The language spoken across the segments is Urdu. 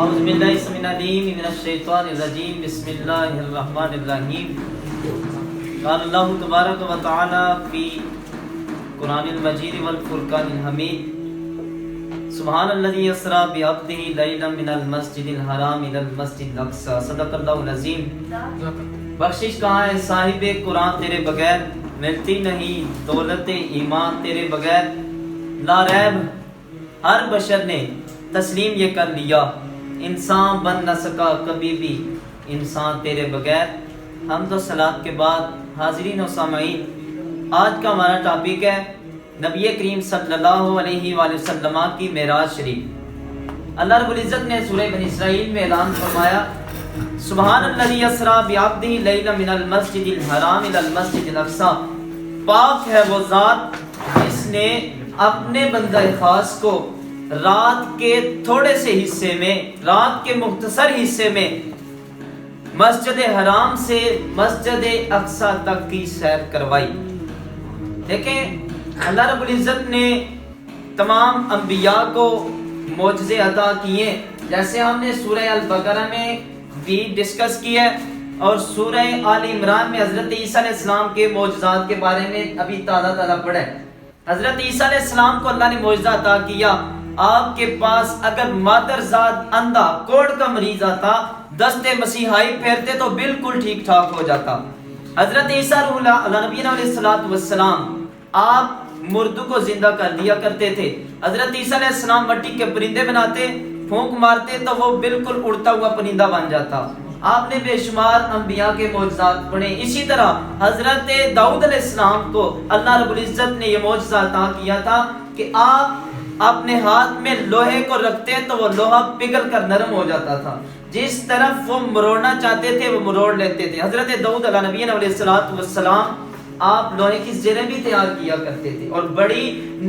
اعوذ باللہ السمیع العلیم من الشیطان الرجیم بسم اللہ الرحمن الرحیم قال اللہ تبارک و تعالی فی قرآن المجید والفرقان الحمید سبحان الذی اسریٰ بعبدہ لیلا من المسجد الحرام الی المسجد الاقصی صدق اللہ العظیم۔ بخشش کہاں ہے صاحب قرآن تیرے بغیر، ملتی نہیں دولت ایمان تیرے بغیر، لا ریب ہر بشر نے تسلیم یہ کر لیا، انسان بن نہ سکا کبھی بھی انسان تیرے بغیر۔ حمد و صلات کے بعد حاضرین و سامعین، آج کا ہمارا ٹاپک ہے نبی کریم صلی اللہ علیہ وآلہ وسلم کی معراج شریف۔ اللہ رب العزت نے سورہ بنی اسرائیل میں اعلان فرمایا سبحان الذی اسریٰ بعبدہ لیلا من المسجد الحرام الی المسجد الاقصی، پاک ہے وہ ذات جس نے اپنے بندہ خاص کو رات کے تھوڑے سے حصے میں، رات کے مختصر حصے میں مسجد حرام سے مسجد اقصی تک کی سیر کروائی۔ دیکھیں اللہ رب العزت نے تمام انبیاء کو معجزے عطا کیے، جیسے ہم نے سورہ البقرہ میں بھی ڈسکس کیا ہے، اور سورہ آل عمران میں حضرت عیسیٰ علیہ السلام کے معجزات کے بارے میں ابھی تازہ پڑھا ہے۔ حضرت عیسیٰ علیہ السلام کو اللہ نے معجزہ عطا کیا، آپ کے پاس اگر مادرزاد اندھا کوڑ کا مریض آتا، دست مسیحائی پھیرتے تو بالکل ٹھیک ٹھاک ہو جاتا۔ حضرت عیسیٰ علیہ نبینا علیہ الصلوۃ والسلام آپ مردوں کو زندہ کر دیا کرتے تھے۔ حضرت عیسیٰ علیہ السلام مٹی کے پرندے بناتے، پھونک مارتے تو وہ بالکل اڑتا ہوا پرندہ بن جاتا۔ آپ نے بے شمار انبیاء کے معجزات پڑھے۔ اسی طرح حضرت داؤد علیہ السلام کو اللہ رب العزت نے یہ معجزہ عطا کیا تھا کہ آپ اپنے ہاتھ میں لوہے کو رکھتے تو وہ لوہا پگھل کر نرم ہو جاتا تھا، جس طرف وہ مروڑنا چاہتے تھے وہ مروڑ لیتے تھے۔ حضرت داؤد علیہ نبی علیہ السلام آپ لوہے کی زریں بھی تیار کیا کرتے تھے اور بڑی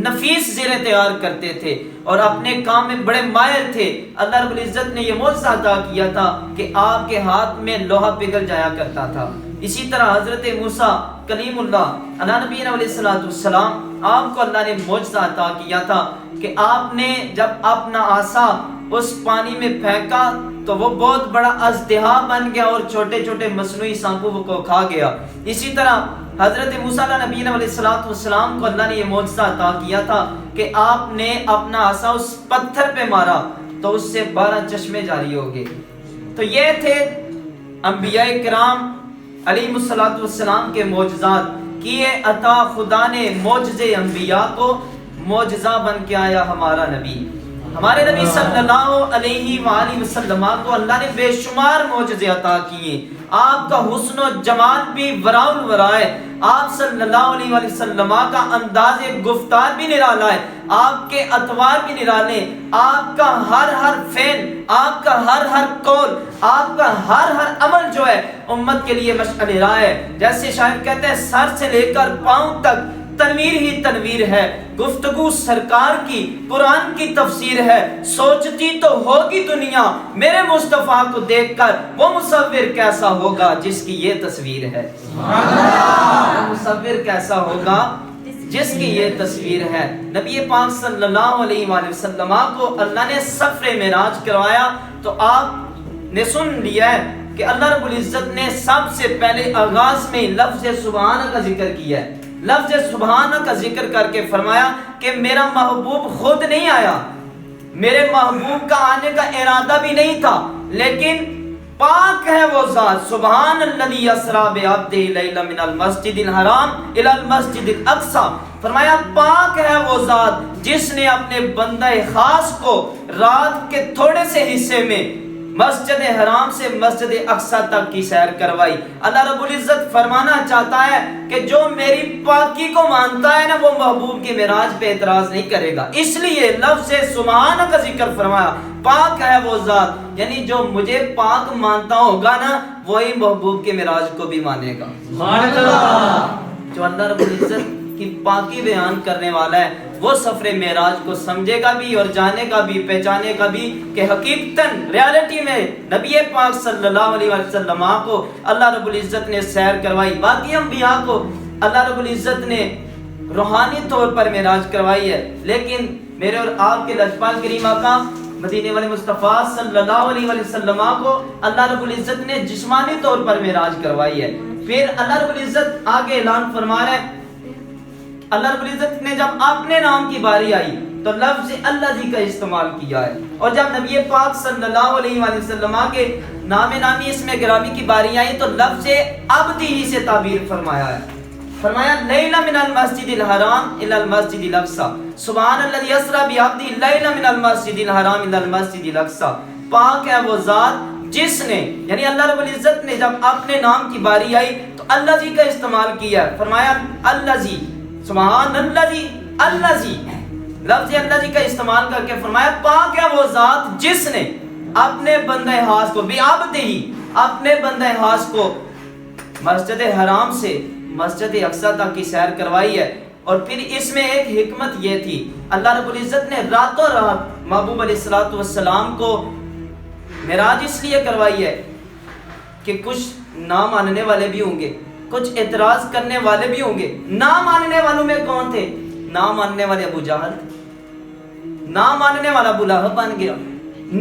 نفیس زریں تیار کرتے تھے اور اپنے کام میں بڑے ماہر تھے۔ اللہ رب العزت نے یہ معجزہ عطا کیا تھا کہ آپ کے ہاتھ میں لوہا پگھل جایا کرتا تھا۔ اسی طرح حضرت موسیٰ کلیم اللہ علیہ نبی علیہ السلام آپ کو اللہ نے معجزہ عطا کیا تھا کہ آپ نے جب اپنا عصا اس پانی میں پھینکا تو وہ بہت بڑا اژدہا بن گیا اور چھوٹے چھوٹے مصنوعی سانپوں کو کھا گیا۔ اسی طرح حضرت موسیٰ علیہ نبی علیہ السلام کو اللہ نے یہ معجزہ عطا کیا تھا کہ آپ نے اپنا عصا اس پتھر پہ مارا تو اس سے 12 چشمے جاری ہو گئے۔ تو یہ تھے انبیاء کرام علیہ السلام کے معجزات کیے عطا۔ خدا نے معجزے انبیاء کو معجزہ بن کے آیا ہمارا نبی، ہمارے نبی صلی اللہ علیہ وآلہ وسلم کو اللہ نے بے شمار معجزے عطا کیے۔ آپ کا حسن و جمال بھی وراء الورا ہے، آپ صلی اللہ علیہ وآلہ وسلم کا انداز گفتار بھی نرالا ہے، آپ کے اطوار بھی نرالے، آپ کا ہر فعل، آپ کا ہر قول، آپ کا ہر عمل جو ہے امت کے لیے مشعل راہ ہے۔ جیسے شاعر کہتے ہیں سر سے لے کر پاؤں تک تنویر ہی تنویر ہے، گفتگو سرکار کی قرآن کی تفسیر ہے، سوچتی تو ہوگی دنیا میرے مصطفیٰ کو دیکھ کر وہ مصور کیسا ہوگا جس کی یہ تصویر ہے۔ وہ مصور کیسا ہوگا جس کی یہ تصویر ہے۔ نبی پاک صلی اللہ علیہ وآلہ وسلم کو اللہ نے سفر معراج کروایا تو آپ نے سن لیا ہے کہ اللہ رب العزت نے سب سے پہلے آغاز میں لفظ سبحان کا ذکر کیا ہے۔ لفظ سبحان کا ذکر کر کے فرمایا کہ میرا محبوب خود نہیں آیا، میرے محبوب کا آنے کا ارادہ بھی نہیں تھا، لیکن پاک ہے وہ ذات سبحان الذی اسریٰ بعبدہ لیلا من المسجد الحرام الی المسجد الاقصی۔ فرمایا پاک ہے وہ ذات جس نے اپنے بندہ خاص کو رات کے تھوڑے سے حصے میں مسجد حرام سے مسجد اقصی تک کی سیر کروائی۔ اللہ رب العزت فرمانا چاہتا ہے کہ جو میری پاکی کو مانتا ہے نا وہ محبوب کی معراج پہ اعتراض نہیں کرے گا، اس لیے لفظ سبحان کا ذکر فرمایا۔ پاک ہے وہ ذات، یعنی جو مجھے پاک مانتا ہوگا نا وہی محبوب کے معراج کو بھی مانے گا۔ جو اللہ رب العزت کی پاکی بیان کرنے والا ہے وہ سفر معراج کو سمجھے گا بھی اور جانے گا بھی، پہچانے گا بھی کہ حقیقتاً ریالٹی میں نبی پاک صلی اللہ علیہ وسلم کو اللہ رب العزت نے سیر کروائی۔ باقی انبیاء کو اللہ رب العزت نے روحانی طور پر معراج کروائی ہے، لیکن میرے اور آپ کے لجپال کریم آقا مدینے والے مصطفیٰ صلی اللہ علیہ وسلم کو اللہ رب العزت نے جسمانی طور پر معراج کروائی ہے. پھر اللہ رب العزت آگے اعلان فرما رہے ہیں, اللہ رب العزت نے جب اپنے نام کی باری آئی تو لفظ اللہ جی کا استعمال کیا ہے, اور جب نبی پاک صلی اللہ علیہ وسلم کے نام نامی اسم گرامی کی باری آئی تو لفظ عبدی ہی سے تعبیر فرمایا ہے. فرمایا لیلا من المسجد الحرام الى المسجد الاقصى سبحان الذي اسرا بعبده لیلا من المسجد الحرام الى المسجد الاقصى. پاک ہے وہ ذات جس نے, یعنی اللہ رب العزت نے جب اپنے نام کی باری آئی تو اللہ جی کا استعمال کیا ہے. فرمایا اللہ جی, سبحان اللہ جی, اللہ جی, لفظ اللہ جی کا استعمال کر کے فرمایا پاک ہے وہ ذات جس نے اپنے بندہ خاص کو بعبدہ ہی, اپنے بندہ خاص کو مسجد حرام سے مسجد اقصی تک کی سیر کروائی ہے. اور پھر اس میں ایک حکمت یہ تھی, اللہ رب العزت نے راتوں رات محبوب علیہ الصلوۃ والسلام کو معراج اس لیے کروائی ہے کہ کچھ نہ ماننے والے بھی ہوں گے, کچھ اعتراض کرنے والے بھی ہوں گے. نہ ماننے والوں میں کون تھے؟ نہ ماننے والے ابو جہل, نہ ماننے والا ابو لہب بن گیا,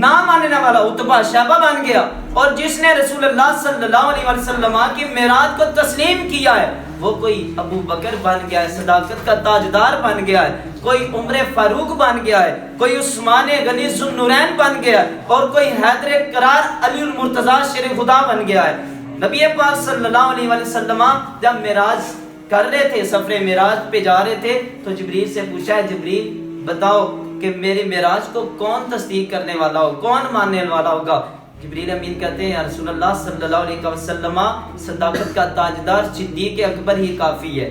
نہ ماننے والا عتبہ شیبہ بن گیا, اور جس نے رسول اللہ صلی اللہ علیہ وسلم کی معراج کو تسلیم کیا ہے وہ کوئی ابو بکر بن گیا ہے, صداقت کا تاجدار بن گیا ہے, کوئی عمر فاروق بن گیا ہے, کوئی عثمان غنی ذو النورین بن گیا ہے, اور کوئی حیدر قرار علی المرتضیٰ شیر خدا بن گیا ہے. نبی پاک صلی اللہ علیہ وسلم جب معراج کر رہے تھے, سفر معراج پہ جا رہے تھے, تو جبریل سے پوچھا ہے جبریل بتاؤ کہ میرے معراج کو کون تصدیق کرنے والا ہو, کون ماننے والا ہوگا؟ جبریل امین کہتے ہیں یا رسول اللہ صلی اللہ علیہ وسلم صداقت کا تاجدار صدیق اکبر ہی کافی ہے.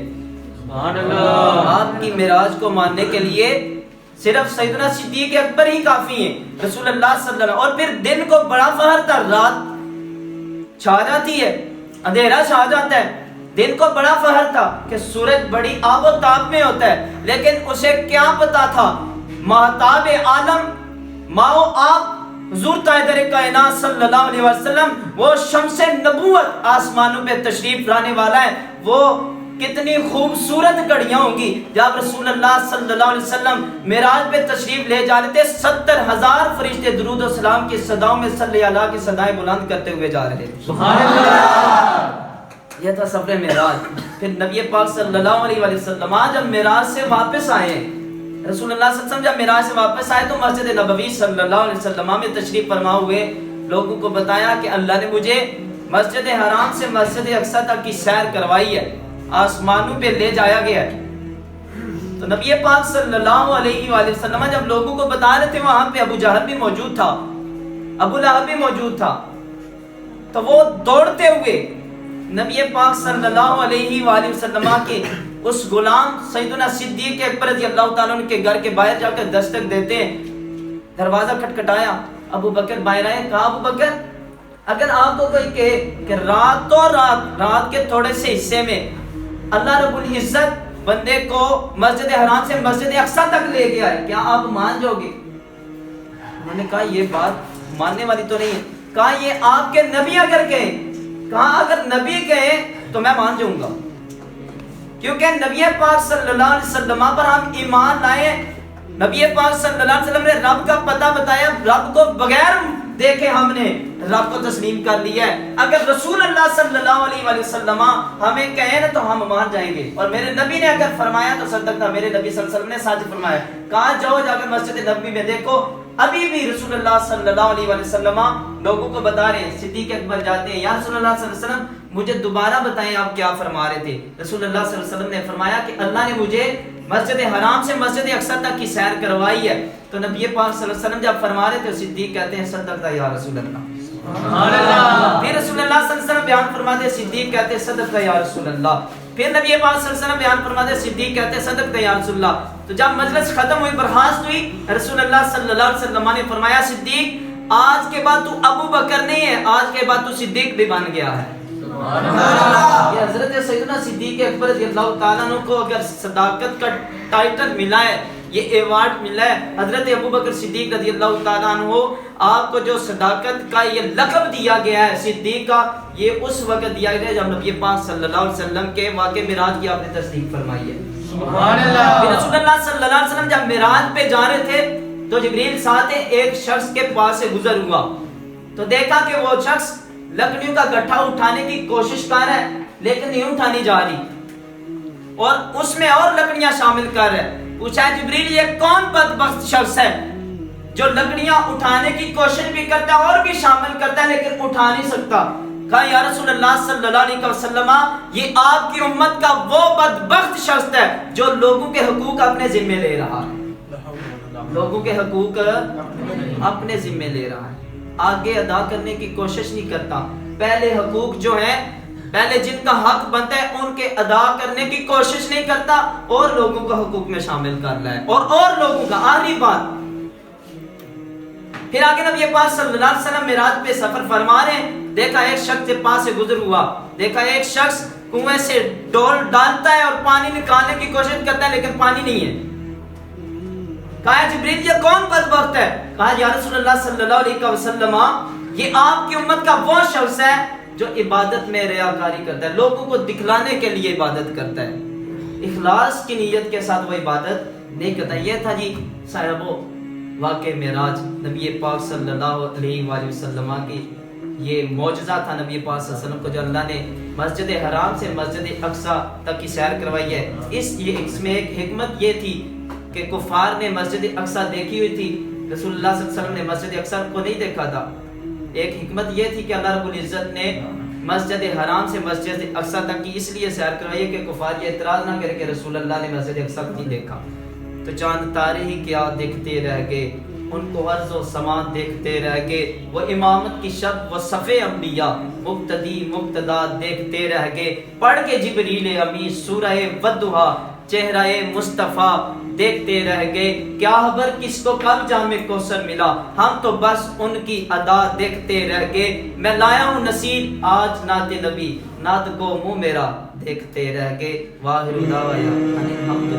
سبحان اللہ. آپ کی معراج کو ماننے کے لیے صرف سیدنا صدیق اکبر ہی کافی ہیں, رسول اللہ صلی اللہ علیہ وسلم. اور پھر دن کو بڑا فخر تھا, رات چھا جاتی ہے, اندھیرا چھا جاتا ہے, دن کو بڑا فخر تھا کہ سورج بڑی آب و تاب میں ہوتا ہے, لیکن اسے کیا پتا تھا مہتاب عالم ماؤ آپ حضور تاجدار کائنات صلی اللہ علیہ وسلم وہ شمس نبوت آسمانوں پہ تشریف لانے والا ہے, وہ کتنی خوبصورت گھڑیاں ہوں گی جب رسول اللہ صلی اللہ علیہ وسلم معراج پہ تشریف لے جا رہے تھے. 70,000 فرشتے درود و سلام کی صداؤں میں صلی اللہ کی صدائیں بلند کرتے ہوئے جا رہے تھے. سبحان اللہ. یہ تھا سفر معراج. پھر نبی پاک صلی اللہ علیہ وسلم جب معراج سے واپس آئے, رسول اللہ صلی اللہ علیہ وسلم جب معراج سے واپس آئے تو مسجد نبوی صلی اللہ علیہ وسلم میں تشریف فرما ہوئے, لوگوں کو بتایا کہ اللہ نے مجھے مسجد حرام سے مسجد اقصی تک کی سیر کروائی ہے, آسمانوں پہ لے جایا گیا ہے. تو نبی پاک صلی اللہ علیہ وآلہ وسلم جب لوگوں کو بتا رہے تھے, وہاں پہ ابو جہل بھی موجود تھا, ابو لہب بھی موجود تھا, تو وہ دوڑتے ہوئے نبی پاک صلی اللہ علیہ وآلہ وسلم کے اس غلام سیدنا صدیق اکبر رضی اللہ تعالیٰ عنہ کے گھر کے باہر جا کر دستک دیتے ہیں. دروازہ کھٹکھٹایا, ابو بکر باہر آئے. کہا ابو بکر اگر آپ کو کوئی کہے کہ رات کے تھوڑے سے حصے میں اللہ رب العزت بندے کو مسجد حرام سے مسجد اقصی تک لے گیا ہے, کیا آپ مان جاؤ گے؟ انہوں نے کہا یہ بات ماننے والی تو نہیں ہے. کہا یہ آپ کے نبی اگر کہیں, کہا اگر نبی کہیں تو میں مان جاؤں گا, کیونکہ نبی پاک صلی اللہ علیہ وسلم پر ہم ایمان لائے. نبی پاک صلی اللہ علیہ وسلم نے رب کا پتہ بتایا, رب کو بغیر دیکھے ہم نے رب کو تسلیم کر لیا ہے. اگر رسول اللہ صلی اللہ علیہ وسلم ہمیں کہیں نا تو ہم مان جائیں گے, اور میرے نبی نے اگر فرمایا تو صدقہ, میرے نبی صلی اللہ علیہ وسلم نے سچ فرمایا. کہا جاؤ جا کر مسجد نبوی میں دیکھو, ابھی بھی رسول اللہ صلی اللہ علیہ وسلم لوگوں کو بتا رہے ہیں. صدیق اکبر جاتے ہیں, یا رسول اللہ صلی اللہ علیہ وسلم مجھے دوبارہ بتائیں آپ کیا فرما رہے تھے. رسول اللہ صلی اللہ علیہ وسلم نے فرمایا کہ اللہ نے مجھے مسجد حرام سے مسجد اقصی تک کی سیر کروائی ہے. تو نبی پاک صلی اللہ علیہ وسلم جب فرما رہے تھے, صدیق کہتے ہیں صدقتا یا رسول اللہ. سبحان اللہ. پھر رسول اللہ صلی اللہ علیہ وسلم بیان فرماتے, صدیق کہتے ہیں صدقتا یا رسول اللہ. پھر نبی پاک صلی اللہ علیہ وسلم بیان فرماتے, صدیق کہتے ہیں صدقتا یا رسول اللہ. تو جب مجلس ختم ہوئی, برخاست ہوئی, رسول اللہ صلی اللہ علیہ وسلم نے فرمایا صدیق آج کے بعد تو ابو بکر نہیں ہے, آج کے بعد تو صدیق بھی بن گیا ہے. یہ حضرت سیدنا صدیق اکبر رضی اللہ تعالیٰ عنہ کو اگر صداقت کا ٹائٹل ملا ہے, یہ ایوارڈ ملا ہے, حضرت ابو بکر صدیق رضی اللہ تعالیٰ عنہ آپ کو جو صداقت کا یہ لقب دیا گیا ہے صدیق کا, یہ اس وقت دیا گیا جب نبی پاک صلی اللہ علیہ وسلم کے واقع معراج کی آپ نے تصدیق فرمائی ہے. سبحان اللہ. رسول اللہ صلی اللہ علیہ وسلم جب معراج پہ جا رہے تھے تو جبریل ساتھ ایک شخص کے پاس سے گزر ہوا تو دیکھا کہ وہ شخص لکڑیوں کا گٹھا اٹھانے کی کوشش کر رہا ہے لیکن نہیں اٹھانی جا رہی اور اس میں اور لکڑیاں شامل کر رہا ہے. پوچھا جبریل یہ کون بدبخت شخص ہے جو لکڑیاں اٹھانے کی کوشش بھی کرتا ہے اور بھی شامل کرتا ہے لیکن اٹھا نہیں سکتا. کہا یا رسول اللہ صلی اللہ علیہ وسلم یہ آپ کی امت کا وہ بدبخت شخص ہے جو لوگوں کے حقوق اپنے ذمہ لے رہا ہے. لوگوں کے حقوق اپنے ذمہ لے رہا ہے, آگے ادا کرنے کی کوشش نہیں کرتا. پہلے حقوق جو ہیں, پہلے جن کا حق بنتا ہے ان کے ادا کرنے کی کوشش نہیں کرتا اور لوگوں کو حقوق میں شامل کر رہا ہے. اور لوگوں کا آخری بات, پھر آگے نبی پاک صلی اللہ علیہ وسلم معراج پہ سفر فرما رہے ہیں. دیکھا ایک شخص کے پاس سے گزر ہوا, دیکھا ایک شخص کنویں سے ڈول ڈالتا ہے اور پانی نکالنے کی کوشش کرتا ہے لیکن پانی نہیں ہے. کہا جبریل یہ کون بدبخت ہے؟ کہا یا رسول اللہ صلی اللہ علیہ وسلم یہ آپ کی امت کا وہ شخص ہے جو عبادت میں ریاکاری کرتا ہے, لوگوں کو دکھلانے کے لیے عبادت کرتا ہے, اخلاص کی نیت کے ساتھ وہ عبادت نہیں کرتا. یہ تھا جی صاحبو واقع معراج نبی پاک صلی اللہ علیہ وآلہ وسلم کی. یہ معجزہ تھا نبی پاک صلی اللہ علیہ وسلم کو جو اللہ نے مسجد حرام سے مسجد اقصی تک کی سیر کروائی ہے. اس میں ایک حکمت یہ تھی کہ کفار نے مسجد اقصی دیکھی ہوئی تھی, رسول اللہ صلی اللہ علیہ وسلم نے مسجد اقصی کو نہیں دیکھا تھا. ایک حکمت یہ تھی کہ اللہ رب العزت نے مسجد حرام سے مسجد اقصی تک کی اس لیے سیر کروائی کہ کفار یہ اعتراض نہ کرے کہ رسول اللہ نے مسجد اقصی کو نہیں دیکھا. تو چاند تارے ہی کیا دیکھتے رہ گئے, ان کو عرض و سماع دیکھتے رہ گئے. وہ امامت کی شب و صفِ انبیاء مقتدی مقتدا دیکھتے رہ گئے. پڑھ کے جبریل امی سورہ والضحیٰ چہرہ مصطفیٰ دیکھتے رہ گئے. کیا خبر کس کو کب جام کوثر ملا, ہم تو بس ان کی ادا دیکھتے رہ گئے. میں لایا ہوں نصیب آج نعت نبی, نعت کو منہ میرا دیکھتے رہ گئے. واخر دعوانا ان الحمد